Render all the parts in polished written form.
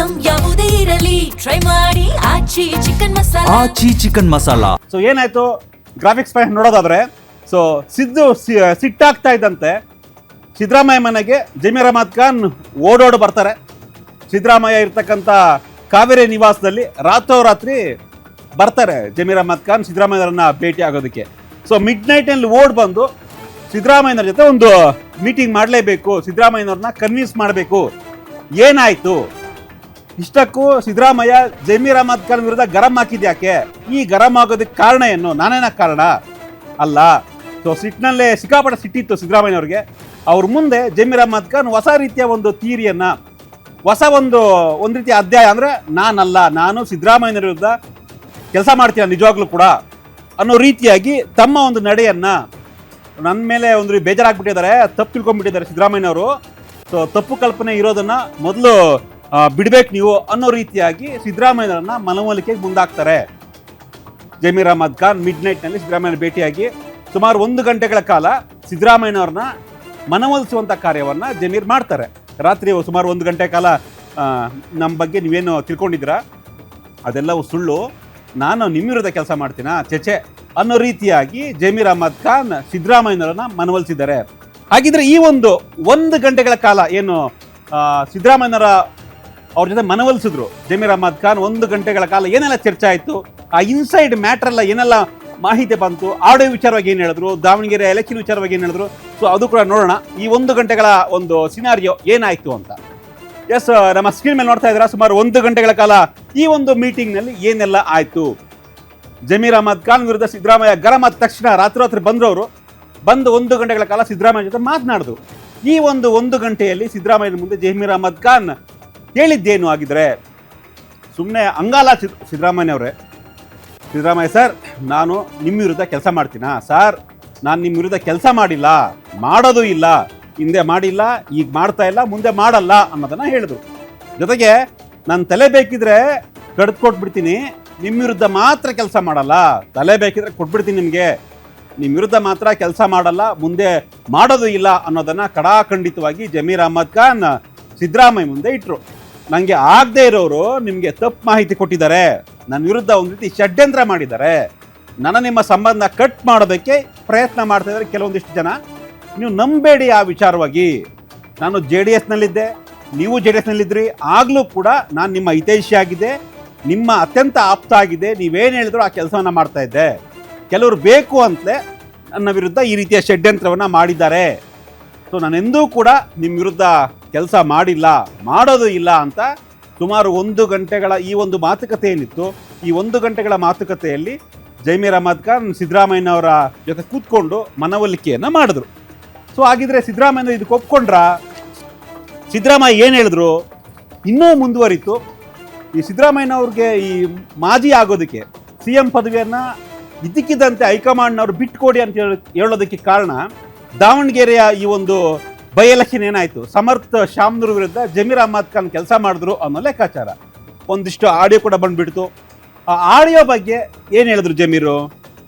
Item ಯಾವುದೇ ಇರಲಿ try ಮಾಡಿ ಆಚಿ ಚಿಕನ್ ಮಸಾಲಾ. ಸೊ ಏನಾಯ್ತು ಗ್ರಾಫಿಕ್ಸ್ ಪಾಯಿಂಟ್ ನೋಡೋದಾದ್ರೆ, ಸೊ ಸಿದ್ದು ಸಿಟ್ಟಾಗ್ತಾ ಇದ್ದಂತೆ ಸಿದ್ದರಾಮಯ್ಯ ಮನೆಗೆ ಜಮೀರ್ ಅಹಮದ್ ಖಾನ್ ಓಡೋಡು ಬರ್ತಾರೆ. ಸಿದ್ದರಾಮಯ್ಯ ಇರ್ತಕ್ಕಂಥ ಕಾವೇರಿ ನಿವಾಸದಲ್ಲಿ ರಾತ್ರೋರಾತ್ರಿ ಬರ್ತಾರೆ ಜಮೀರ್ ಅಹಮದ್ ಖಾನ್ ಸಿದ್ದರಾಮಯ್ಯರನ್ನ ಭೇಟಿ ಆಗೋದಕ್ಕೆ. ಸೊ ಮಿಡ್ ನೈಟ್ನಲ್ಲಿ ಓಡ್ ಬಂದು ಸಿದ್ದರಾಮಯ್ಯನವ್ರ ಜೊತೆ ಒಂದು ಮೀಟಿಂಗ್ ಮಾಡಲೇಬೇಕು, ಸಿದ್ದರಾಮಯ್ಯನವ್ರನ್ನ ಕನ್ವಿನ್ಸ್ ಮಾಡಬೇಕು. ಏನಾಯ್ತು ಇಷ್ಟಕ್ಕೂ ಸಿದ್ದರಾಮಯ್ಯ ಜಮೀರ್ ಅಹಮದ್ ಖಾನ್ ವಿರುದ್ಧ ಗರಂ ಹಾಕಿದ್ಯಾಕೆ? ಈ ಗರಂ ಆಗೋದಕ್ಕೆ ಕಾರಣ ಏನು? ನಾನೇನ ಕಾರಣ ಅಲ್ಲ. ಸೊ ಸಿಟ್ಟಿನಲ್ಲೇ ಸಿಕ್ಕಾಪಟ್ಟೆ ಸಿಟ್ಟಿತ್ತು ಸಿದ್ದರಾಮಯ್ಯವ್ರಿಗೆ. ಅವ್ರ ಮುಂದೆ ಜಮೀರ್ ಅಹಮದ್ ಖಾನ್ ಹೊಸ ರೀತಿಯ ಒಂದು ಥಿಯರಿಯನ್ನ, ಹೊಸ ಒಂದು ರೀತಿಯ ಅಧ್ಯಾಯ, ಅಂದರೆ ನಾನಲ್ಲ, ನಾನು ಸಿದ್ದರಾಮಯ್ಯನವ್ರ ವಿರುದ್ಧ ಕೆಲಸ ಮಾಡ್ತೀನ ನಿಜವಾಗ್ಲೂ ಕೂಡ ಅನ್ನೋ ರೀತಿಯಾಗಿ ತಮ್ಮ ಒಂದು ನಡೆಯನ್ನ, ನನ್ನ ಮೇಲೆ ಒಂದು ಬೇಜಾರಾಗ್ಬಿಟ್ಟಿದ್ದಾರೆ, ತಪ್ಪು ತಿಳ್ಕೊಂಡ್ಬಿಟ್ಟಿದ್ದಾರೆ ಸಿದ್ದರಾಮಯ್ಯನವರು. ಸೊ ತಪ್ಪು ಕಲ್ಪನೆ ಇರೋದನ್ನ ಮೊದಲು ಬಿಡ್ಬೇಕು ನೀವು ಅನ್ನೋ ರೀತಿಯಾಗಿ ಸಿದ್ದರಾಮಯ್ಯನವ್ರನ್ನ ಮನವೊಲಿಕೆಗೆ ಮುಂದಾಗ್ತಾರೆ. ಜಮೀರ್ ಅಹಮದ್ ಖಾನ್ ಮಿಡ್ ನೈಟ್ನಲ್ಲಿ ಸಿದ್ದರಾಮಯ್ಯನ ಭೇಟಿಯಾಗಿ ಸುಮಾರು 1 ಗಂಟೆಗಳ ಕಾಲ ಸಿದ್ದರಾಮಯ್ಯನವ್ರನ್ನ ಮನವೊಲಿಸುವಂಥ ಕಾರ್ಯವನ್ನು ಜಮೀರ್ ಮಾಡ್ತಾರೆ. ರಾತ್ರಿ ಸುಮಾರು 1 ಗಂಟೆ ಕಾಲ ನಮ್ಮ ಬಗ್ಗೆ ನೀವೇನು ತಿಳ್ಕೊಂಡಿದ್ದೀರಾ ಅದೆಲ್ಲವೂ ಸುಳ್ಳು, ನಾನು ನಿಮ್ಮ ವಿರುದ್ಧ ಕೆಲಸ ಮಾಡ್ತೀನಾ ಚೆಚೆ ಅನ್ನೋ ರೀತಿಯಾಗಿ ಜಮೀರ್ ಅಹಮದ್ ಖಾನ್ ಸಿದ್ದರಾಮಯ್ಯನವರನ್ನ ಮನವೊಲಿಸಿದ್ದಾರೆ. ಹಾಗಿದ್ರೆ ಈ 1 ಗಂಟೆಗಳ ಕಾಲ ಏನು ಸಿದ್ದರಾಮಯ್ಯನವರ ಅವ್ರ ಜೊತೆ ಮನವೊಲಿಸಿದ್ರು ಜಮೀರ್ ಅಹಮದ್ ಖಾನ್, 1 ಗಂಟೆಗಳ ಕಾಲ ಏನೆಲ್ಲ ಚರ್ಚೆ ಆಯಿತು, ಆ ಇನ್ಸೈಡ್ ಮ್ಯಾಟರ್ ಎಲ್ಲ ಏನೆಲ್ಲ ಮಾಹಿತಿ ಬಂತು, ಆಡಿಯೋ ವಿಚಾರವಾಗಿ ಏನು ಹೇಳಿದ್ರು, ದಾವಣಗೆರೆ ಎಲೆಕ್ಷನ್ ವಿಚಾರವಾಗಿ ಏನು ಹೇಳಿದ್ರು, ಸೊ ಅದು ಕೂಡ ನೋಡೋಣ. ಈ 1 ಗಂಟೆಗಳ ಒಂದು ಸಿನಾರಿಯೋ ಏನಾಯಿತು ಅಂತ. ಎಸ್, ನಮ್ಮ ಸ್ಕ್ರೀನ್ ಮೇಲೆ ನೋಡ್ತಾ ಇದ್ದೀರಾ. ಸುಮಾರು 1 ಗಂಟೆಗಳ ಕಾಲ ಈ ಒಂದು ಮೀಟಿಂಗ್ನಲ್ಲಿ ಏನೆಲ್ಲ ಆಯಿತು. ಜಮೀರ್ ಅಹಮದ್ ಖಾನ್ ವಿರುದ್ಧ ಸಿದ್ದರಾಮಯ್ಯ ಗರಂ ಆದ ತಕ್ಷಣ ರಾತ್ರಿ ಬಂದ್ರು. ಬಂದು 1 ಗಂಟೆಗಳ ಕಾಲ ಸಿದ್ದರಾಮಯ್ಯ ಜೊತೆ ಮಾತನಾಡಿದ್ರು. ಈ 1 ಗಂಟೆಯಲ್ಲಿ ಸಿದ್ದರಾಮಯ್ಯನ ಮುಂದೆ ಜಮೀರ್ ಅಹಮದ್ ಖಾನ್ ಹೇಳಿದ್ದೇನು ಆಗಿದ್ರೆ, ಸುಮ್ಮನೆ ಅಂಗಾಲ ಸಿದ್ದರಾಮಯ್ಯನವರೇ, ಸಿದ್ದರಾಮಯ್ಯ ಸರ್ ನಾನು ನಿಮ್ಮ ವಿರುದ್ಧ ಕೆಲಸ ಮಾಡ್ತೀನಾ ಸರ್? ನಾನು ನಿಮ್ಮ ವಿರುದ್ಧ ಕೆಲಸ ಮಾಡಿಲ್ಲ, ಮಾಡೋದು ಇಲ್ಲ, ಹಿಂದೆ ಮಾಡಿಲ್ಲ, ಈಗ ಮಾಡ್ತಾ ಇಲ್ಲ, ಮುಂದೆ ಮಾಡಲ್ಲ ಅನ್ನೋದನ್ನ ಹೇಳಿದ್ರು. ಜೊತೆಗೆ ನನ್ನ ತಲೆ ಬೇಕಿದ್ರೆ ಕಡ್ದು ಕೊಟ್ಬಿಡ್ತೀನಿ, ನಿಮ್ಮ ವಿರುದ್ಧ ಮಾತ್ರ ಕೆಲಸ ಮಾಡಲ್ಲ, ತಲೆ ಬೇಕಿದ್ರೆ ಕೊಟ್ಬಿಡ್ತೀನಿ ನಿಮಗೆ, ನಿಮ್ಮ ವಿರುದ್ಧ ಮಾತ್ರ ಕೆಲಸ ಮಾಡಲ್ಲ, ಮುಂದೆ ಮಾಡೋದು ಇಲ್ಲ ಅನ್ನೋದನ್ನ ಕಡಾಖಂಡಿತವಾಗಿ ಜಮೀರ್ ಅಹಮದ್ ಖಾನ್ ಸಿದ್ದರಾಮಯ್ಯ ಮುಂದೆ ಇಟ್ಟರು. ನನಗೆ ಆಗದೆ ಇರೋರು ನಿಮಗೆ ತಪ್ಪು ಮಾಹಿತಿ ಕೊಟ್ಟಿದ್ದಾರೆ, ನನ್ನ ವಿರುದ್ಧ ಒಂದು ರೀತಿ ಷಡ್ಯಂತ್ರ ಮಾಡಿದ್ದಾರೆ, ನಿಮ್ಮ ಸಂಬಂಧ ಕಟ್ ಮಾಡೋದಕ್ಕೆ ಪ್ರಯತ್ನ ಮಾಡ್ತಾ ಇದ್ದಾರೆ ಕೆಲವೊಂದಿಷ್ಟು ಜನ. ನೀವು ನಂಬೇಡಿ ಆ ವಿಚಾರವಾಗಿ. ನಾನು JDS ನಲ್ಲಿದ್ದೆ, ನೀವು JDS ನಲ್ಲಿದ್ರಿ, ಆಗಲೂ ಕೂಡ ನಾನು ನಿಮ್ಮ ಹಿತೈಷಿ ಆಗಿದೆ, ನಿಮ್ಮ ಅತ್ಯಂತ ಆಪ್ತ ಆಗಿದೆ, ನೀವೇನು ಹೇಳಿದ್ರು ಆ ಕೆಲಸವನ್ನು ಮಾಡ್ತಾ ಇದ್ದೆ. ಕೆಲವರು ಬೇಕು ಅಂತಲೇ ನನ್ನ ವಿರುದ್ಧ ಈ ರೀತಿಯ ಷಡ್ಯಂತ್ರವನ್ನು ಮಾಡಿದ್ದಾರೆ. ಸೊ ನಾನೆಂದೂ ಕೂಡ ನಿಮ್ಮ ವಿರುದ್ಧ ಕೆಲಸ ಮಾಡಿಲ್ಲ, ಮಾಡೋದು ಇಲ್ಲ ಅಂತ ಸುಮಾರು 1 ಗಂಟೆಗಳ ಈ ಒಂದು ಮಾತುಕತೆ ಏನಿತ್ತು, ಈ 1 ಗಂಟೆಗಳ ಮಾತುಕತೆಯಲ್ಲಿ ಜಮೀರ್ ಅಹಮದ್ ಖಾನ್ ಸಿದ್ದರಾಮಯ್ಯನವರ ಜೊತೆ ಕೂತ್ಕೊಂಡು ಮನವೊಲಿಕೆಯನ್ನು ಮಾಡಿದ್ರು. ಸೊ ಹಾಗಿದ್ರೆ ಸಿದ್ದರಾಮಯ್ಯ ಇದಕ್ಕೆ ಒಪ್ಕೊಂಡ್ರ? ಸಿದ್ದರಾಮಯ್ಯ ಏನು ಹೇಳಿದ್ರು? ಇನ್ನೂ ಮುಂದುವರಿತು. ಈ ಸಿದ್ದರಾಮಯ್ಯನವ್ರಿಗೆ ಈ ಮಾಜಿ ಆಗೋದಕ್ಕೆ CM ಪದವಿಯನ್ನು ಇದ್ದಕ್ಕಿದ್ದಂತೆ ಹೈಕಮಾಂಡ್ನವ್ರು ಬಿಟ್ಕೊಡಿ ಅಂತ ಹೇಳೋದಕ್ಕೆ ಕಾರಣ ದಾವಣಗೆರೆಯ ಈ ಒಂದು ಬೈ ಎಲೆಕ್ಷನ್ ಏನಾಯಿತು, ಸಮರ್ಥ ಶಾಮ್ನೂರ್ ವಿರುದ್ಧ ಜಮೀರ್ ಅಹಮದ್ ಖಾನ್ ಕೆಲಸ ಮಾಡಿದ್ರು ಅನ್ನೋ ಲೆಕ್ಕಾಚಾರ. ಒಂದಿಷ್ಟು ಆಡಿಯೋ ಕೂಡ ಬಂದುಬಿಡ್ತು. ಆ ಆಡಿಯೋ ಬಗ್ಗೆ ಏನು ಹೇಳಿದ್ರು ಜಮೀರು?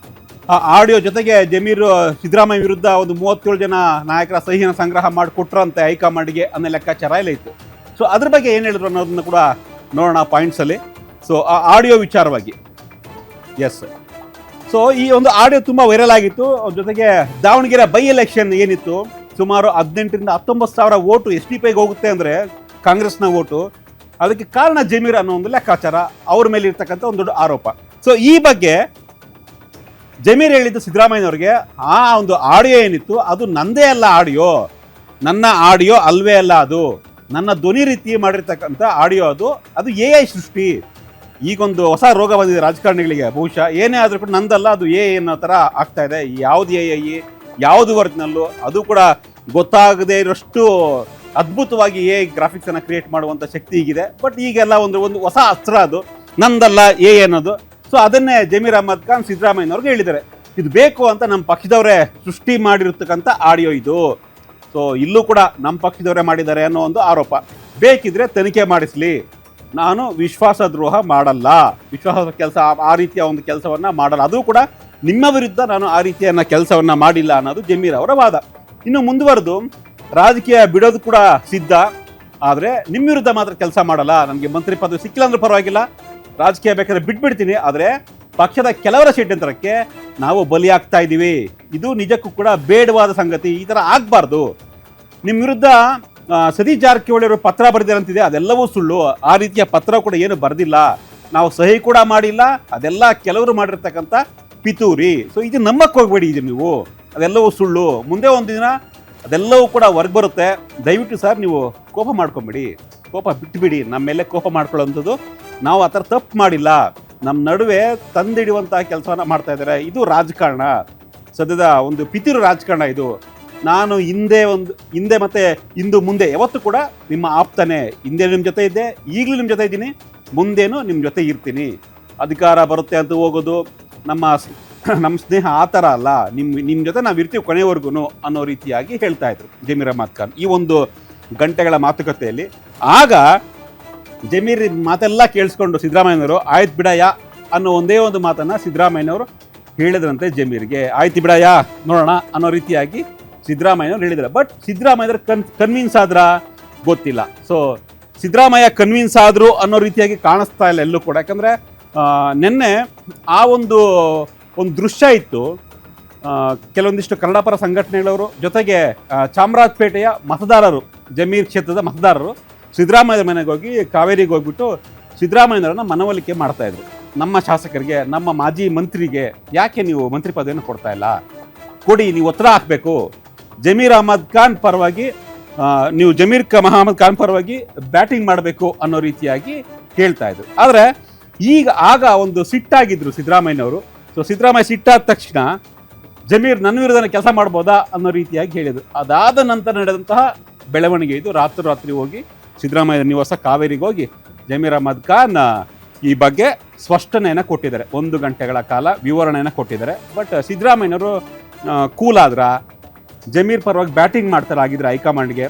ಆ ಆಡಿಯೋ ಜೊತೆಗೆ ಜಮೀರು ಸಿದ್ದರಾಮಯ್ಯ ವಿರುದ್ಧ ಒಂದು 37 ಜನ ನಾಯಕರ ಸಹಿನ ಸಂಗ್ರಹ ಮಾಡಿಕೊಟ್ರಂತೆ ಹೈಕಮಾಂಡ್ಗೆ ಅನ್ನೋ ಲೆಕ್ಕಾಚಾರ ಎಲ್ಲ ಇತ್ತು. ಸೊ ಅದ್ರ ಬಗ್ಗೆ ಏನು ಹೇಳಿದ್ರು ಅನ್ನೋದನ್ನ ಕೂಡ ನೋಡೋಣ ಪಾಯಿಂಟ್ಸಲ್ಲಿ. ಸೊ ಆ ಆಡಿಯೋ ವಿಚಾರವಾಗಿ ಎಸ್, ಸೊ ಈ ಒಂದು ಆಡಿಯೋ ತುಂಬ ವೈರಲ್ ಆಗಿತ್ತು. ಜೊತೆಗೆ ದಾವಣಗೆರೆ ಬೈ ಎಲೆಕ್ಷನ್ ಏನಿತ್ತು, ಸುಮಾರು 18,000 ರಿಂದ 19,000 ಓಟು SDPಗೆ ಹೋಗುತ್ತೆ ಅಂದರೆ ಕಾಂಗ್ರೆಸ್ನ ಓಟು. ಅದಕ್ಕೆ ಕಾರಣ ಜಮೀರ್ ಅನ್ನೋ ಒಂದು ಲೆಕ್ಕಾಚಾರ, ಅವ್ರ ಮೇಲೆ ಇರ್ತಕ್ಕಂಥ ಒಂದು ದೊಡ್ಡ ಆರೋಪ. ಸೊ ಈ ಬಗ್ಗೆ ಜಮೀರ್ ಹೇಳಿದ್ದು ಸಿದ್ದರಾಮಯ್ಯನವ್ರಿಗೆ, ಆ ಒಂದು ಆಡಿಯೋ ಏನಿತ್ತು ಅದು ನಂದೇ ಅಲ್ಲ, ಆಡಿಯೋ ನನ್ನ ಆಡಿಯೋ ಅಲ್ವೇ ಅಲ್ಲ, ಅದು ನನ್ನ ಧ್ವನಿ ರೀತಿ ಮಾಡಿರ್ತಕ್ಕಂಥ ಆಡಿಯೋ, ಅದು AI ಸೃಷ್ಟಿ. ಈಗೊಂದು ಹೊಸ ರೋಗ ಬಂದಿದೆ ರಾಜಕಾರಣಿಗಳಿಗೆ, ಬಹುಶಃ ಏನೇ ಆದರೂ ಕೂಡ ನಂದಲ್ಲ, ಅದು AI ಅನ್ನೋ ಥರ ಆಗ್ತಾ ಇದೆ. ಯಾವುದು AI, ಯಾವುದು ಒರಿಜಿನಲ್ಲು ಅದು ಕೂಡ ಗೊತ್ತಾಗದೇ ಇರೋಷ್ಟು ಅದ್ಭುತವಾಗಿ AI ಗ್ರಾಫಿಕ್ಸನ್ನು ಕ್ರಿಯೇಟ್ ಮಾಡುವಂಥ ಶಕ್ತಿ ಈಗಿದೆ. ಬಟ್ ಈಗೆಲ್ಲ ಒಂದು ಹೊಸ ಅಸ್ತ್ರ, ಅದು ನಂದಲ್ಲ AI ಅನ್ನೋದು. ಸೊ ಅದನ್ನೇ ಜಮೀರ್ ಅಹಮದ್ ಖಾನ್ ಸಿದ್ದರಾಮಯ್ಯನವ್ರಿಗೆ ಹೇಳಿದ್ದಾರೆ, ಇದು ಬೇಕು ಅಂತ ನಮ್ಮ ಪಕ್ಷದವರೇ ಸೃಷ್ಟಿ ಮಾಡಿರ್ತಕ್ಕಂಥ ಆಡಿಯೋ ಇದು. ಸೊ ಇಲ್ಲೂ ಕೂಡ ನಮ್ಮ ಪಕ್ಷದವರೇ ಮಾಡಿದ್ದಾರೆ ಅನ್ನೋ ಒಂದು ಆರೋಪ. ಬೇಕಿದ್ರೆ ತನಿಖೆ ಮಾಡಿಸಲಿ, ನಾನು ವಿಶ್ವಾಸ ದ್ರೋಹ ಮಾಡಲ್ಲ, ವಿಶ್ವಾಸ ಕೆಲಸ ಆ ರೀತಿಯ ಒಂದು ಕೆಲಸವನ್ನು ಮಾಡಲ್ಲ, ಅದು ಕೂಡ ನಿಮ್ಮ ವಿರುದ್ಧ ನಾನು ಆ ರೀತಿಯನ್ನ ಕೆಲಸವನ್ನು ಮಾಡಿಲ್ಲ ಅನ್ನೋದು ಜಮೀರ್ ಅವರ ವಾದ. ಇನ್ನು ಮುಂದುವರೆದು ರಾಜಕೀಯ ಬಿಡೋದು ಕೂಡ ಸಿದ್ಧ, ಆದರೆ ನಿಮ್ಮ ವಿರುದ್ಧ ಮಾತ್ರ ಕೆಲಸ ಮಾಡಲ್ಲ. ನನಗೆ ಮಂತ್ರಿ ಪದವಿ ಸಿಕ್ಕಿಲ್ಲ ಅಂದ್ರೂ ಪರವಾಗಿಲ್ಲ, ರಾಜಕೀಯ ಬೇಕಾದ್ರೆ ಬಿಟ್ಬಿಡ್ತೀನಿ, ಆದರೆ ಪಕ್ಷದ ಕೆಲವರ ಷಡ್ಯಂತ್ರಕ್ಕೆ ನಾವು ಬಲಿಯಾಗ್ತಾ ಇದ್ದೀವಿ. ಇದು ನಿಜಕ್ಕೂ ಕೂಡ ಬೇಡವಾದ ಸಂಗತಿ. ಈ ಥರ ಆಗಬಾರ್ದು. ನಿಮ್ಮ ವಿರುದ್ಧ ಸತೀಶ್ ಜಾರಕಿಹೊಳಿ ಅವರು ಪತ್ರ ಬರೆದಿರಂತಿದೆ, ಅದೆಲ್ಲವೂ ಸುಳ್ಳು. ಆ ರೀತಿಯ ಪತ್ರ ಕೂಡ ಏನು ಬರೆದಿಲ್ಲ, ನಾವು ಸಹಿ ಕೂಡ ಮಾಡಿಲ್ಲ. ಅದೆಲ್ಲ ಕೆಲವರು ಮಾಡಿರ್ತಕ್ಕಂಥ ಪಿತೂರಿ. ಸೊ ಇದು ನಂಬಕ್ಕೆ ಹೋಗ್ಬೇಡಿ, ಇದು ನೀವು ಅದೆಲ್ಲವೂ ಸುಳ್ಳು. ಮುಂದೆ ಒಂದು ದಿನ ಅದೆಲ್ಲವೂ ಕೂಡ ಹೊರಗೆ ಬರುತ್ತೆ. ದಯವಿಟ್ಟು ಸರ್ ನೀವು ಕೋಪ ಮಾಡ್ಕೊಂಬಿಡಿ, ಕೋಪ ಬಿಟ್ಟುಬಿಡಿ. ನಮ್ಮ ಮೇಲೆ ಕೋಪ ಮಾಡ್ಕೊಳ್ಳೋಂಥದ್ದು, ನಾವು ಆ ಥರ ತಪ್ಪು ಮಾಡಿಲ್ಲ. ನಮ್ಮ ನಡುವೆ ತಂದಿಡುವಂತಹ ಕೆಲಸವನ್ನು ಮಾಡ್ತಾ ಇದ್ದಾರೆ. ಇದು ರಾಜಕಾರಣ, ಸದ್ಯದ ಒಂದು ಪಿತೂರು ರಾಜಕಾರಣ ಇದು. ನಾನು ಹಿಂದೆ ಮತ್ತೆ ಇಂದು ಮುಂದೆ ಯಾವತ್ತೂ ಕೂಡ ನಿಮ್ಮ ಆಪ್ತನೇ. ಹಿಂದೆ ನಿಮ್ಮ ಜೊತೆ ಇದ್ದೆ, ಈಗಲೂ ನಿಮ್ಮ ಜೊತೆ ಇದ್ದೀನಿ, ಮುಂದೇನು ನಿಮ್ಮ ಜೊತೆ ಇರ್ತೀನಿ. ಅಧಿಕಾರ ಬರುತ್ತೆ ಅಂತ ಹೋಗೋದು ನಮ್ಮ ಸ್ನೇಹ ಆ ಥರ ಅಲ್ಲ. ನಿಮ್ಮ ಜೊತೆ ನಾವು ಇರ್ತೀವಿ ಕೊನೆವರೆಗೂ ಅನ್ನೋ ರೀತಿಯಾಗಿ ಹೇಳ್ತಾ ಇದ್ರು ಜಮೀರ್ ಅಹ್ಮದ್ ಖಾನ್ ಈ ಒಂದು ಗಂಟೆಗಳ ಮಾತುಕತೆಯಲ್ಲಿ. ಆಗ ಜಮೀರ್ ಮಾತೆಲ್ಲ ಕೇಳಿಸ್ಕೊಂಡು ಸಿದ್ದರಾಮಯ್ಯನವರು ಆಯ್ತು ಬಿಡಯ್ಯ ಅನ್ನೋ ಒಂದೇ ಒಂದು ಮಾತನ್ನು ಸಿದ್ದರಾಮಯ್ಯನವರು ಹೇಳಿದ್ರಂತೆ ಜಮೀರ್ಗೆ. ಆಯ್ತು ಬಿಡಯ್ಯ ನೋಡೋಣ ಅನ್ನೋ ರೀತಿಯಾಗಿ ಸಿದ್ದರಾಮಯ್ಯನವ್ರು ಹೇಳಿದ್ದಾರೆ. ಬಟ್ ಸಿದ್ದರಾಮಯ್ಯವ್ರು ಕನ್ವಿನ್ಸ್ ಆದ್ರ ಗೊತ್ತಿಲ್ಲ. ಸೊ ಸಿದ್ದರಾಮಯ್ಯ ಕನ್ವಿನ್ಸ್ ಆದರು ಅನ್ನೋ ರೀತಿಯಾಗಿ ಕಾಣಿಸ್ತಾ ಇಲ್ಲ ಎಲ್ಲೂ ಕೂಡ. ಯಾಕಂದರೆ ನಿನ್ನೆ ಆ ಒಂದು ದೃಶ್ಯ ಇತ್ತು. ಕೆಲವೊಂದಿಷ್ಟು ಕನ್ನಡಪರ ಸಂಘಟನೆಗಳವರು ಜೊತೆಗೆ ಚಾಮರಾಜಪೇಟೆಯ ಮತದಾರರು, ಜಮೀರ್ ಕ್ಷೇತ್ರದ ಮತದಾರರು ಸಿದ್ದರಾಮಯ್ಯ ಮನೆಗೆ ಹೋಗಿ ಕಾವೇರಿಗೆ ಹೋಗ್ಬಿಟ್ಟು ಸಿದ್ದರಾಮಯ್ಯನವರನ್ನ ಮನವೊಲಿಕೆ ಮಾಡ್ತಾಯಿದ್ರು. ನಮ್ಮ ಶಾಸಕರಿಗೆ, ನಮ್ಮ ಮಾಜಿ ಮಂತ್ರಿಗೆ ಯಾಕೆ ನೀವು ಮಂತ್ರಿ ಪದವಿಯನ್ನು ಕೊಡ್ತಾ ಇಲ್ಲ, ಕೊಡಿ, ನೀವು ಒತ್ತಡ ಹಾಕಬೇಕು. ಜಮೀರ್ ಅಹ್ಮದ್ ಖಾನ್ ಪರವಾಗಿ ನೀವು ಅಹ್ಮದ್ ಖಾನ್ ಪರವಾಗಿ ಬ್ಯಾಟಿಂಗ್ ಮಾಡಬೇಕು ಅನ್ನೋ ರೀತಿಯಾಗಿ ಹೇಳ್ತಾ ಇದ್ರು. ಆದರೆ ಆಗ ಒಂದು ಸಿಟ್ಟಾಗಿದ್ರು ಸಿದ್ದರಾಮಯ್ಯನವರು. ಸೊ ಸಿದ್ದರಾಮಯ್ಯ ಸಿಟ್ಟಾದ ತಕ್ಷಣ ಜಮೀರ್ ನನ್ನ ವಿರುದ್ಧ ಕೆಲಸ ಮಾಡ್ಬೋದಾ ಅನ್ನೋ ರೀತಿಯಾಗಿ ಹೇಳಿದರು. ಅದಾದ ನಂತರ ನಡೆದಂತಹ ಬೆಳವಣಿಗೆ ಇದು. ರಾತ್ರಿ ಹೋಗಿ ಸಿದ್ದರಾಮಯ್ಯ ನಿವಾಸ ಕಾವೇರಿಗೆ ಹೋಗಿ ಜಮೀರ್ ಅಹ್ಮದ್ ಖಾನ್ ಈ ಬಗ್ಗೆ ಸ್ಪಷ್ಟನೆಯನ್ನು ಕೊಟ್ಟಿದ್ದಾರೆ. 1 ಗಂಟೆಗಳ ಕಾಲ ವಿವರಣೆಯನ್ನು ಕೊಟ್ಟಿದ್ದಾರೆ. ಬಟ್ ಸಿದ್ದರಾಮಯ್ಯನವರು ಕೂಲ್ ಆದ್ರ, ಜಮೀರ್ ಪರವಾಗಿ ಬ್ಯಾಟಿಂಗ್ ಮಾಡ್ತಾರೆ ಆಗಿದ್ರೆ ಹೈಕಮಾಂಡ್ಗೆ